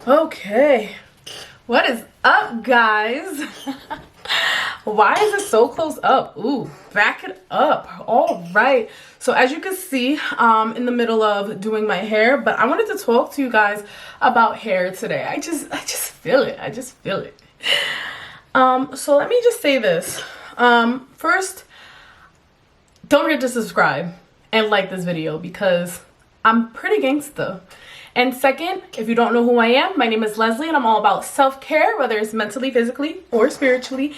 Okay, what is up, guys? Why is it so close up? Ooh, back it up. All right. So as you can see, in the middle of doing my hair, but I wanted to talk to you guys about hair today. I just feel it. I just feel it. So let me just say this. First, don't forget to subscribe and like this video because I'm pretty gangsta. And second, if you don't know who I am, my name is Leslie and I'm all about self-care, whether it's mentally, physically, or spiritually.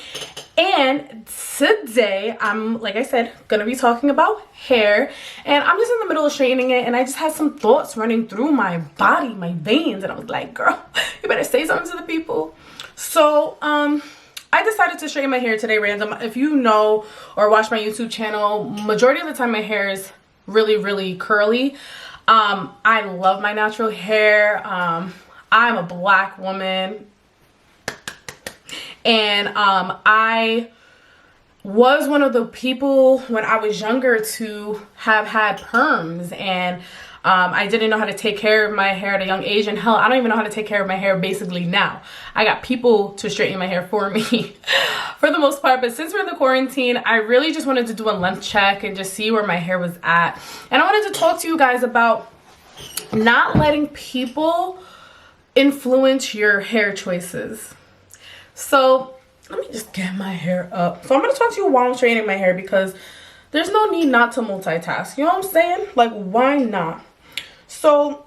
And today, I'm, like I said, gonna be talking about hair. And I'm just in the middle of straightening it and I just had some thoughts running through my body, my veins. And I was like, girl, you better say something to the people. So, I decided to straighten my hair today random. If you know or watch my YouTube channel, majority of the time my hair is really curly. I love my natural hair. I'm a black woman and I was one of the people when I was younger to have had perms, and I didn't know how to take care of my hair at a young age, and hell, I don't even know how to take care of my hair basically now. I got people to straighten my hair for me for the most part, but since we're in the quarantine, I really just wanted to do a length check and just see where my hair was at. And I wanted to talk to you guys about not letting people influence your hair choices. So let me just get my hair up. So I'm going to talk to you while I'm straightening my hair because there's no need not to multitask. You know what I'm saying? Like, why not? So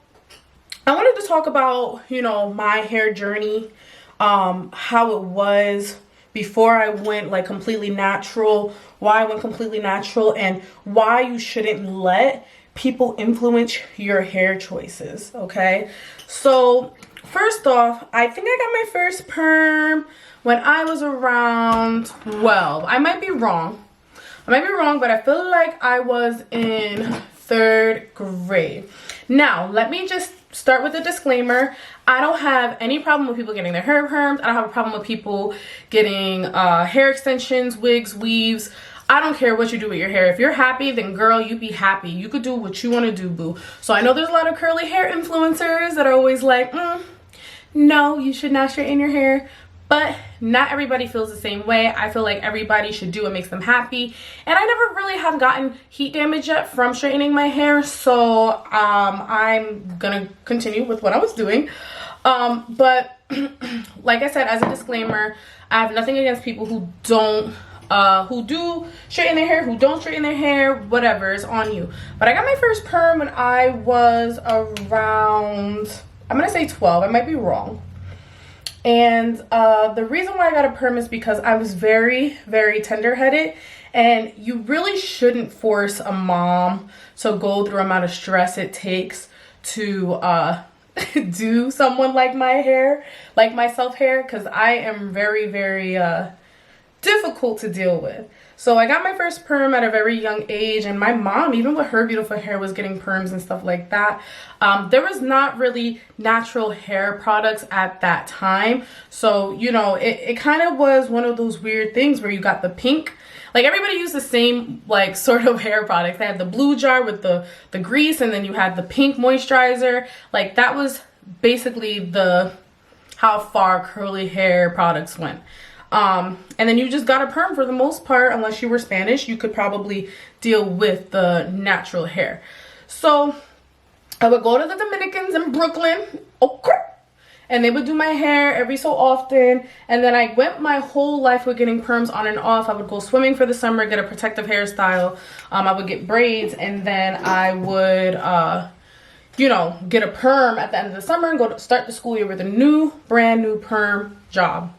I wanted to talk about, you know, my hair journey, how it was before I went like completely natural, why I went completely natural, and why you shouldn't let people influence your hair choices. Okay, so first off, I think I got my first perm when I was around 12. I might be wrong, but I feel like I was in 3rd grade. Now let me just start with a disclaimer. I don't have any problem with people getting their hair permed. I don't have a problem with people getting hair extensions, wigs, weaves. I don't care what you do with your hair. If you're happy, then girl, you be happy. You could do what you want to do, boo. So I know there's a lot of curly hair influencers that are always like, no, you should not straighten your hair. But not everybody feels the same way. I feel like everybody should do what makes them happy. And I never really have gotten heat damage yet from straightening my hair. So I'm gonna continue with what I was doing. But like I said, as a disclaimer, I have nothing against people who don't who do straighten their hair, who don't straighten their hair, whatever, is on you. But I got my first perm when I was around, I'm gonna say 12, I might be wrong. And the reason why I got a perm is because I was very tender-headed, and you really shouldn't force a mom to go through the amount of stress it takes to do someone like my hair, like myself hair, because I am very difficult to deal with. So I got my first perm at a very young age, and my mom, even with her beautiful hair, was getting perms and stuff like that. There was not really natural hair products at that time, so you know, it kind of was one of those weird things where you got the pink, like everybody used the same like sort of hair products. They had the blue jar with the grease, and then you had the pink moisturizer. Like that was basically the how far curly hair products went. And then you just got a perm for the most part. Unless you were Spanish, you could probably deal with the natural hair. So I would go to the Dominicans in Brooklyn, okay, and they would do my hair every so often. And then I went my whole life with getting perms on and off. I would go swimming for the summer, get a protective hairstyle. I would get braids, and then I would you know, get a perm at the end of the summer and go to start the school year with a brand new perm job.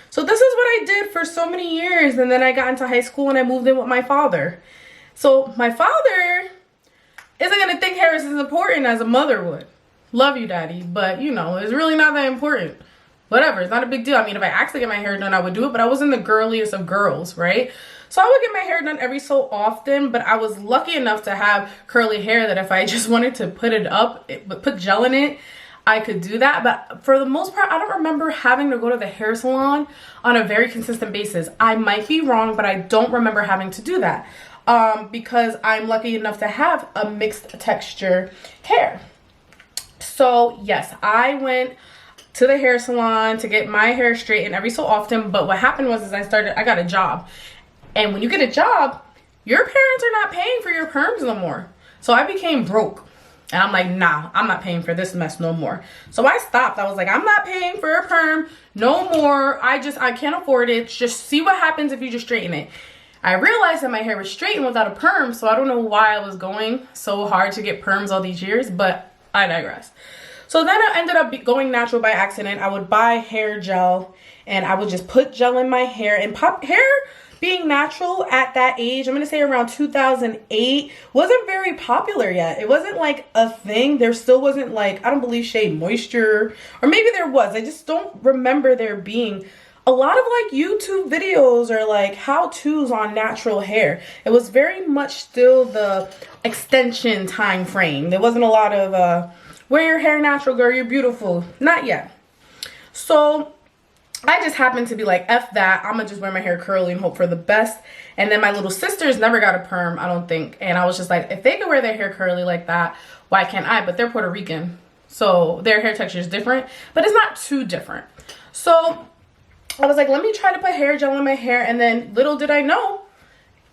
So this is what I did for so many years, and then I got into high school and I moved in with my father. So my father isn't going to think hair is as important as a mother would. Love you, daddy, but you know, it's really not that important. Whatever, it's not a big deal. I mean, if I actually get my hair done, I would do it, but I wasn't the girliest of girls, right? So I would get my hair done every so often, but I was lucky enough to have curly hair that if I just wanted to put it up, put gel in it, I could do that. But for the most part, I don't remember having to go to the hair salon on a very consistent basis. I might be wrong, but I don't remember having to do that because I'm lucky enough to have a mixed texture hair. So yes, I went to the hair salon to get my hair straightened every so often. But what happened was I got a job. And when you get a job, your parents are not paying for your perms no more. So I became broke. And I'm like, nah, I'm not paying for this mess no more. So I stopped. I was like, I'm not paying for a perm no more. I can't afford it. Just see what happens if you just straighten it. I realized that my hair was straightened without a perm. So I don't know why I was going so hard to get perms all these years, but I digress. So then I ended up going natural by accident. I would buy hair gel and I would just put gel in my hair and pop hair. Being natural at that age, I'm going to say around 2008, wasn't very popular yet. It wasn't like a thing. There still wasn't like, I don't believe Shea Moisture, or maybe there was. I just don't remember there being a lot of like YouTube videos or like how-tos on natural hair. It was very much still the extension time frame. There wasn't a lot of, wear your hair natural, girl, you're beautiful. Not yet. So I just happened to be like, F that, I'm gonna just wear my hair curly and hope for the best. And then my little sisters never got a perm, I don't think. And I was just like, if they can wear their hair curly like that, why can't I? But they're Puerto Rican, so their hair texture is different, but it's not too different. So I was like, let me try to put hair gel in my hair. And then little did I know,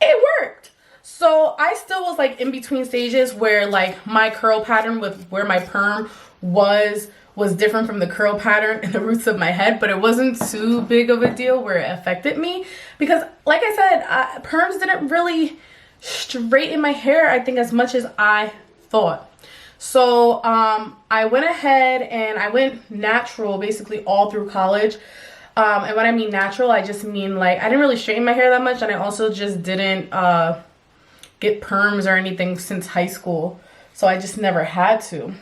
it worked. So I still was like in between stages where like my curl pattern with where my perm was different from the curl pattern in the roots of my head, but it wasn't too big of a deal where it affected me because like I said, perms didn't really straighten my hair, I think, as much as I thought. So I went ahead and I went natural basically all through college. And when I mean natural, I just mean like I didn't really straighten my hair that much, and I also just didn't get perms or anything since high school, so I just never had to.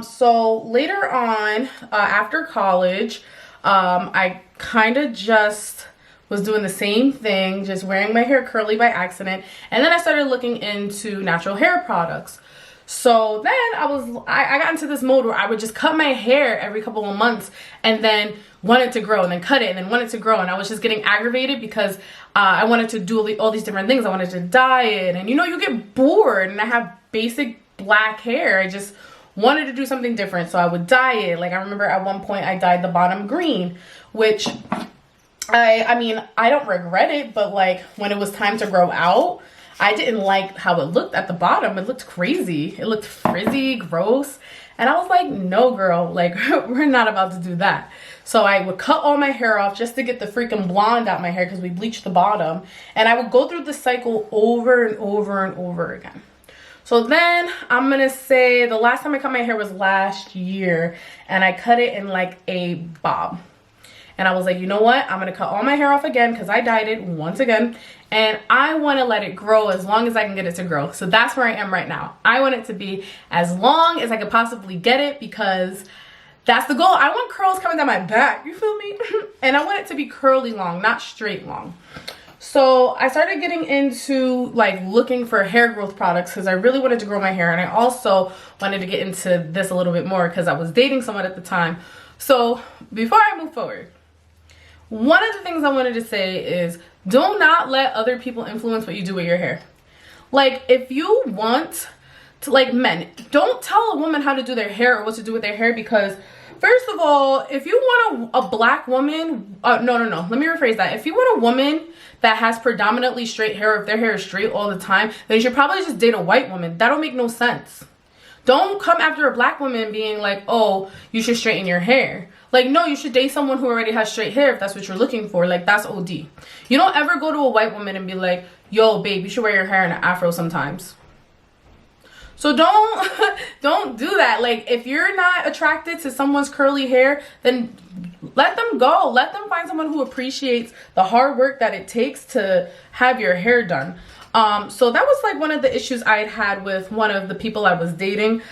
So later on, after college, I kind of just was doing the same thing, just wearing my hair curly by accident. And then I started looking into natural hair products. So then I got into this mode where I would just cut my hair every couple of months and then want it to grow and then cut it and then want it to grow. And I was just getting aggravated because I wanted to do all these different things. I wanted to dye it, and you get bored, and I have basic black hair. I just wanted to do something different, so I would dye it. Like I remember at one point I dyed the bottom green, which I mean I don't regret it, but like when it was time to grow out, I didn't like how it looked at the bottom. It looked crazy. It looked frizzy, gross. And I was like, no girl, like we're not about to do that. So I would cut all my hair off just to get the freaking blonde out my hair because we bleached the bottom. And I would go through the cycle over and over and over again. So then I'm gonna say the last time I cut my hair was last year, and I cut it in like a bob. And I was like, you know what? I'm gonna cut all my hair off again because I dyed it once again, and I want to let it grow as long as I can get it to grow. So that's where I am right now. I want it to be as long as I could possibly get it because that's the goal. I want curls coming down my back, you feel me? And I want it to be curly long, not straight long. So I started getting into like looking for hair growth products because I really wanted to grow my hair, and I also wanted to get into this a little bit more because I was dating someone at the time. So before I move forward, one of the things I wanted to say is do not let other people influence what you do with your hair. Like if you want to, like men, don't tell a woman how to do their hair or what to do with their hair, because first of all, if you want a black woman, no, let me rephrase that. If you want a woman that has predominantly straight hair, if their hair is straight all the time, then you should probably just date a white woman. That don't make no sense. Don't come after a black woman being like, oh, you should straighten your hair. Like, no, you should date someone who already has straight hair if that's what you're looking for. Like, that's OD. You don't ever go to a white woman and be like, yo, babe, you should wear your hair in an afro sometimes. So don't do that. Like, if you're not attracted to someone's curly hair, then let them go. Let them find someone who appreciates the hard work that it takes to have your hair done. So that was like one of the issues I had with one of the people I was dating.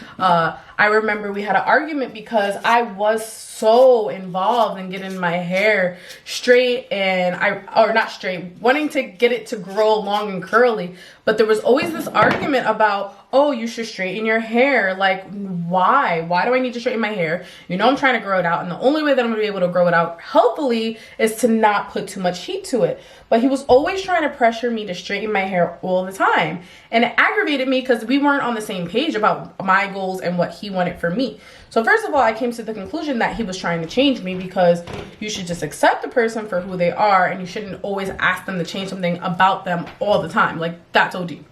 I remember we had an argument because I was so involved in getting my hair straight, and not straight, wanting to get it to grow long and curly. But there was always this argument about, oh, you should straighten your hair. Like, why? Why do I need to straighten my hair? I'm trying to grow it out, and the only way that I'm gonna be able to grow it out healthily is to not put too much heat to it. But he was always trying to pressure me to straighten my hair all the time, and it aggravated me because we weren't on the same page about my goals and what he wanted for me. So first of all, I came to the conclusion that he was trying to change me, because you should just accept the person for who they are, and you shouldn't always ask them to change something about them all the time. Like, that's OD.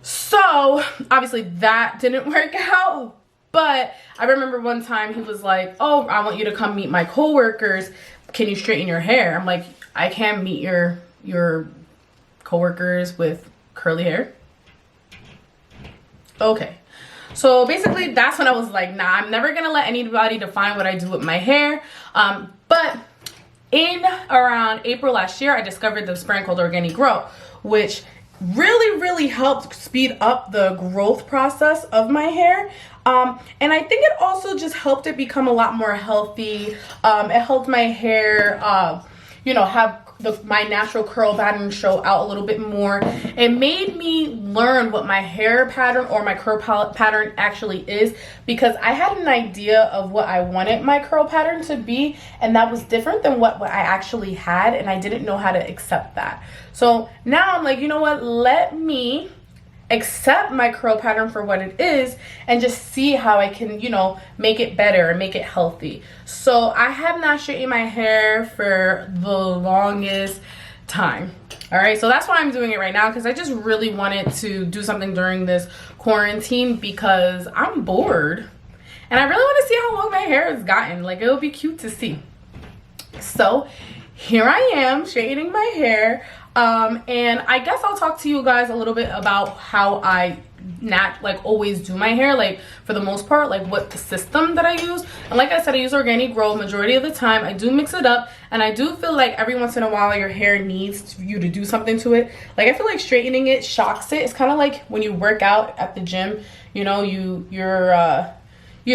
So obviously that didn't work out. But I remember one time he was like, oh, I want you to come meet my coworkers. Can you straighten your hair? I'm like, I can't meet your coworkers with curly hair. Okay. So basically that's when I was like, nah, I'm never gonna let anybody define what I do with my hair. But in around April last year, I discovered this brand called Organic Grow, which really helped speed up the growth process of my hair. And I think it also just helped it become a lot more healthy. It helped my hair, have my natural curl pattern show out a little bit more. It made me learn what my hair pattern or my curl pattern actually is, because I had an idea of what I wanted my curl pattern to be, and that was different than what I actually had, and I didn't know how to accept that. So now I'm like, you know what, let me accept my curl pattern for what it is and just see how I can, make it better and make it healthy. So I have not straightened my hair for the longest time. All right, so that's why I'm doing it right now, because I just really wanted to do something during this quarantine, because I'm bored and I really want to see how long my hair has gotten. Like, it'll be cute to see. So here I am straightening my hair. And I guess I'll talk to you guys a little bit about how I always do my hair, like for the most part, like what the system that I use. And like I said, I use Organic Grow majority of the time. I do mix it up, and I do feel like every once in a while your hair needs you to do something to it. Like, I feel like straightening it shocks it. It's kind of like when you work out at the gym, you're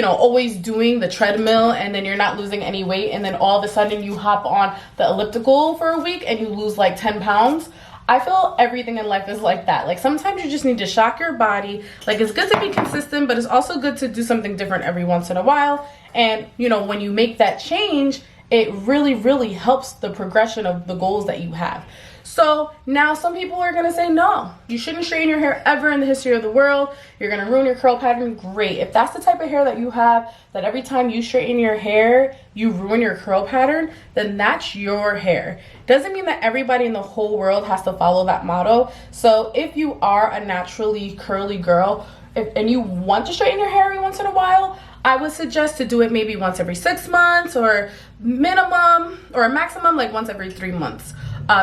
always doing the treadmill, and then you're not losing any weight, and then all of a sudden you hop on the elliptical for a week and you lose like 10 pounds. I feel everything in life is like that. Like, sometimes you just need to shock your body. Like, it's good to be consistent, but it's also good to do something different every once in a while. And when you make that change, it really helps the progression of the goals that you have. So now some people are going to say, no, you shouldn't straighten your hair ever in the history of the world. You're going to ruin your curl pattern. Great. If that's the type of hair that you have, that every time you straighten your hair, you ruin your curl pattern, then that's your hair. Doesn't mean that everybody in the whole world has to follow that motto. So if you are a naturally curly girl and you want to straighten your hair every once in a while, I would suggest to do it maybe once every 6 months, or minimum or a maximum like once every 3 months.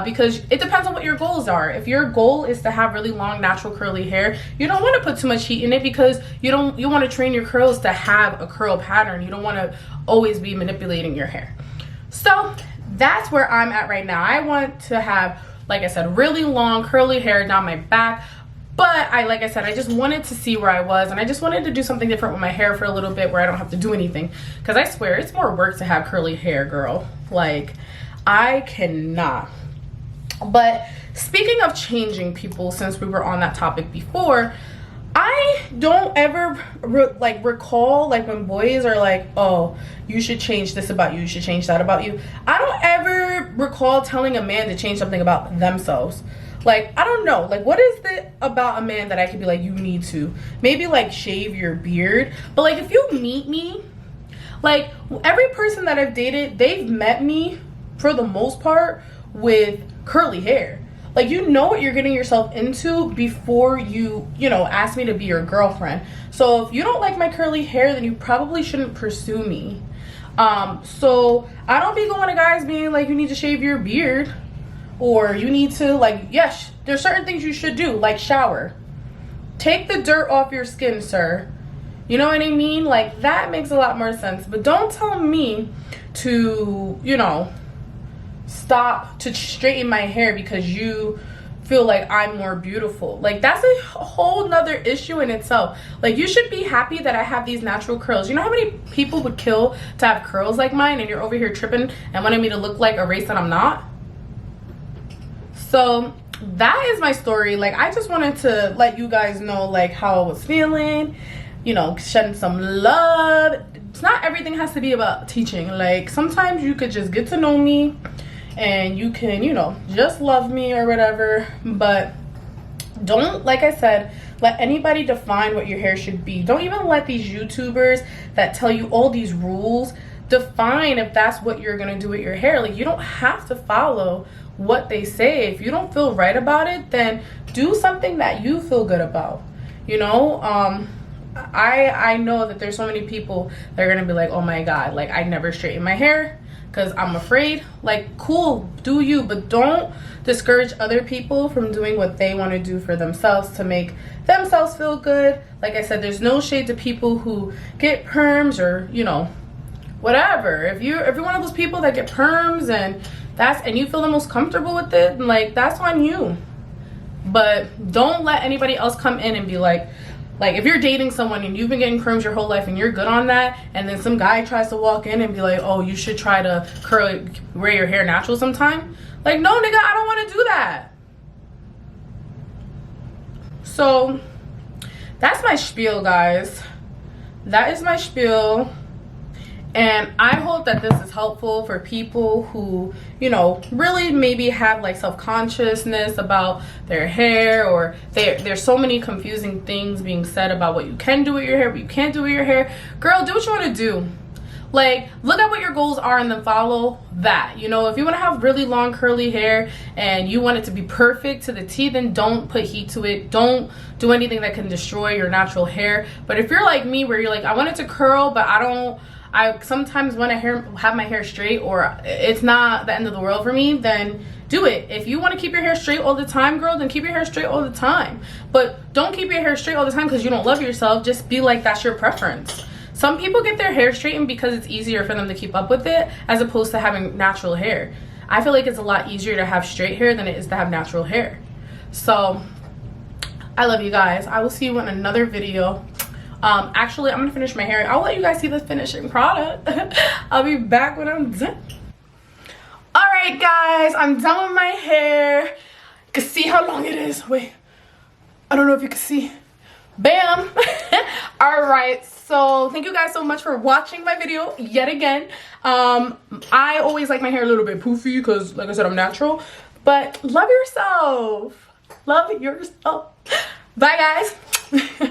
Because it depends on what your goals are. If your goal is to have really long natural curly hair, you don't want to put too much heat in it, because you want to train your curls to have a curl pattern. You don't want to always be manipulating your hair. So that's where I'm at right now. I want to have, like I said, really long curly hair down my back. But like I said, I just wanted to see where I was, and I just wanted to do something different with my hair for a little bit where I don't have to do anything. Because I swear, it's more work to have curly hair, girl. Like, I cannot. But speaking of changing people, since we were on that topic before, I don't ever recall like when boys are like, oh, you should change this about you, you should change that about you. I don't ever recall telling a man to change something about themselves. Like, I don't know, like, what is it about a man that I could be like, you need to maybe like shave your beard? But like, if you meet me, like, every person that I've dated, they've met me for the most part with curly hair. Like, you know what you're getting yourself into before you ask me to be your girlfriend. So if you don't like my curly hair, then you probably shouldn't pursue me. So I don't be going to guys being like, you need to shave your beard, or you need to, like, yes, there's certain things you should do, like shower. Take the dirt off your skin, sir. You know what I mean? Like, that makes a lot more sense. But don't tell me to, stop to straighten my hair because you feel like I'm more beautiful. Like, that's a whole nother issue in itself. Like, you should be happy that I have these natural curls. You know how many people would kill to have curls like mine, and you're over here tripping and wanting me to look like a race that I'm not? So that is my story. Like, I just wanted to let you guys know like how I was feeling, shedding some love. It's not everything has to be about teaching. Like, sometimes you could just get to know me and you can, just love me or whatever. But Don't, like I said, let anybody define what your hair should be. Don't even let these YouTubers that tell you all these rules define if that's what you're gonna do with your hair. Like, you don't have to follow what they say. If you don't feel right about it, then do something that you feel good about. You know, I know that there's so many people that are gonna be like, oh my god, like, I never straighten my hair because I'm afraid. Like, cool, do you, but don't discourage other people from doing what they want to do for themselves to make themselves feel good. Like I said, there's no shade to people who get perms or, you know, whatever. If you're one of those people that get perms and you feel the most comfortable with it, like, that's on you. But don't let anybody else come in and be like if you're dating someone and you've been getting perms your whole life and you're good on that, and then some guy tries to walk in and be like, oh, you should try to wear your hair natural sometime. Like, no, nigga, I don't want to do that. So that's my spiel, guys. That is my spiel. And I hope that this is helpful for people who, you know, really maybe have like self-consciousness about their hair, or there's so many confusing things being said about what you can do with your hair, what you can't do with your hair. Girl, do what you want to do. Like, look at what your goals are and then follow that. You know, if you want to have really long curly hair and you want it to be perfect to the T, then don't put heat to it. Don't do anything that can destroy your natural hair. But if you're like me, where you're like, I want it to curl, but I sometimes want to have my hair straight, or it's not the end of the world for me, then do it. If you want to keep your hair straight all the time, girl, then keep your hair straight all the time. But don't keep your hair straight all the time because you don't love yourself. Just be like, that's your preference. Some people get their hair straightened because it's easier for them to keep up with it, as opposed to having natural hair. I feel like it's a lot easier to have straight hair than it is to have natural hair. So I love you guys. I will see you in another video. Actually, I'm gonna finish my hair. I'll let you guys see the finishing product. I'll be back when I'm done. All right, guys, I'm done with my hair. You can see how long it is. Wait, I don't know if you can see. Bam. All right, so thank you guys so much for watching my video yet again. I always like my hair a little bit poofy because, like I said, I'm natural. But love yourself. Love yourself. Bye, guys.